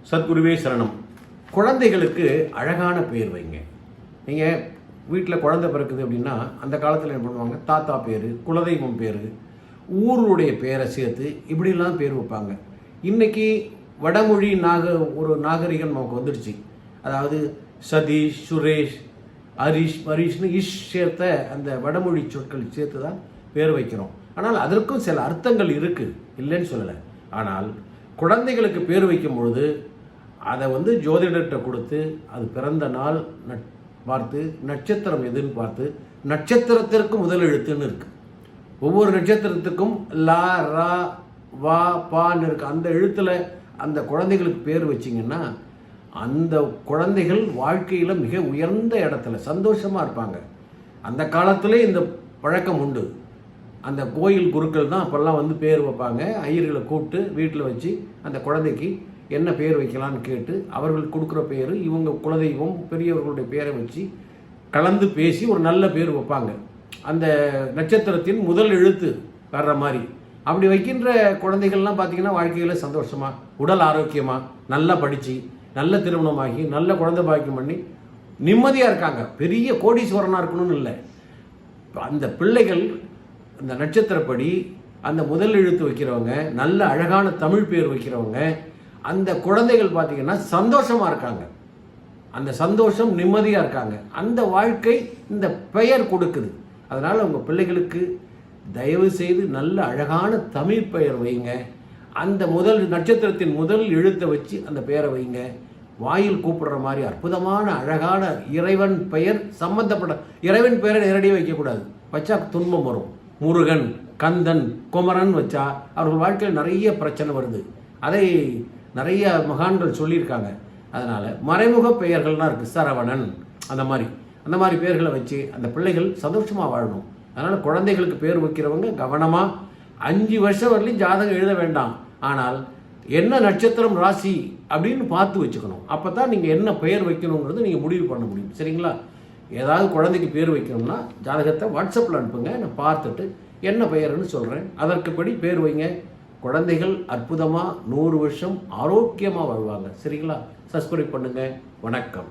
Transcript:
சத்குருவே சரணம். குழந்தைகளுக்கு அழகான பேர் வைங்க. நீங்கள் வீட்டில் குழந்தை பிறக்குது அப்படின்னா அந்த காலத்தில் என்ன பண்ணுவாங்க, தாத்தா பேர், குலதெய்வம் பேர், ஊருடைய பேரை சேர்த்து இப்படிலாம் பேர் வைப்பாங்க. இன்றைக்கி வடமொழி ஒரு நாகரிகம் நமக்கு வந்துடுச்சு. அதாவது சதீஷ், சுரேஷ், ஹரிஷ்னு சேர்த்த அந்த வடமொழி சொற்கள் சேர்த்து தான் பேர் வைக்கிறோம். ஆனால் அதற்கும் சில அர்த்தங்கள் இருக்குது, இல்லைன்னு சொல்லலை. ஆனால் குழந்தைகளுக்கு பேர் வைக்கும் பொழுது அதை ஜோதிடர்கிட்ட கொடுத்து அது பிறந்த நாள் பார்த்து, நட்சத்திரம் எதுன்னு பார்த்து, நட்சத்திரத்திற்கு முதல் எழுத்துன்னு இருக்கு. ஒவ்வொரு நட்சத்திரத்துக்கும் லா, ரா, வா, பான்னு இருக்கு. அந்த எழுத்துல அந்த குழந்தைகளுக்கு பேர் வச்சிங்கன்னா அந்த குழந்தைகள் வாழ்க்கையில் மிக உயர்ந்த இடத்துல சந்தோஷமாக இருப்பாங்க. அந்த காலத்திலே இந்த பழக்கம் உண்டு. அந்த கோயில் குருக்கள் தான் அப்போல்லாம் பேர் வைப்பாங்க. ஐயர்களை கூப்பிட்டு வீட்டில் வச்சு அந்த குழந்தைக்கு என்ன பேர் வைக்கலான்னு கேட்டு அவர்கள் கொடுக்குற பேர், இவங்க குலதெய்வம் பெரியவர்களுடைய பேரை வச்சு கலந்து பேசி ஒரு நல்ல பேர் வைப்பாங்க. அந்த நட்சத்திரத்தின் முதல் எழுத்து வர்ற மாதிரி அப்படி வைக்கின்ற குழந்தைகள்லாம் பார்த்திங்கன்னா வாழ்க்கையில் சந்தோஷமாக, உடல் ஆரோக்கியமாக, நல்லா படித்து, நல்ல திருமணமாகி, நல்ல குழந்தை பாக்கியம் பண்ணி நிம்மதியாக இருக்காங்க. பெரிய கோடீஸ்வரனாக இருக்கணும்னு இல்லை. அந்த பிள்ளைகள் அந்த நட்சத்திரப்படி அந்த முதல் எழுத்து வைக்கிறவங்க, நல்ல அழகான தமிழ் பேர் வைக்கிறவங்க, அந்த குழந்தைகள் பார்த்திங்கன்னா சந்தோஷமாக இருக்காங்க. அந்த சந்தோஷம், நிம்மதியாக இருக்காங்க. அந்த வாழ்க்கை இந்த பெயர் கொடுக்குது. அதனால் உங்கள் பிள்ளைகளுக்கு தயவு செய்து நல்ல அழகான தமிழ் பெயர் வைங்க. அந்த முதல் நட்சத்திரத்தின் முதல் எழுத்தை வச்சு அந்த பெயரை வைங்க. வாயில் கூப்பிடுற மாதிரி அற்புதமான அழகான இறைவன் பெயர் சம்பந்தப்பட்ட இறைவன் பெயரை நேரடியாக வைக்கக்கூடாது. வச்சா துன்பம் வரும். முருகன், கந்தன், குமரன் வச்சா அவர்கள் வாழ்க்கையில் நிறைய பிரச்சனை வருது. அதை நிறைய மகான்கள் சொல்லியிருக்காங்க. அதனால் மறைமுக பெயர்கள்லாம் இருக்குது. சரவணன், அந்த மாதிரி பெயர்களை வச்சு அந்த பிள்ளைகள் சந்தோஷமாக வாழணும். அதனால் குழந்தைகளுக்கு பேர் வைக்கிறவங்க கவனமாக 5 வருஷம் வரலையும் ஜாதகம் எழுத வேண்டாம். ஆனால் என்ன நட்சத்திரம், ராசி அப்படின்னு பார்த்து வச்சுக்கணும். அப்போ தான் நீங்கள் என்ன பெயர் வைக்கணுங்கிறது நீங்கள் முடிவு பண்ண முடியும். சரிங்களா? ஏதாவது குழந்தைக்கு பேர் வைக்கணும்னா ஜாதகத்தை வாட்ஸ்அப்பில் அனுப்புங்க. நான் பார்த்துட்டு என்ன பெயர்னு சொல்கிறேன். அதற்குப்படி பேர் வைங்க. குழந்தைகள் அற்புதமாக 100 வருஷம் ஆரோக்கியமாக வாழ்வாங்க. சரிங்களா? சப்ஸ்கிரைப் பண்ணுங்கள். வணக்கம்.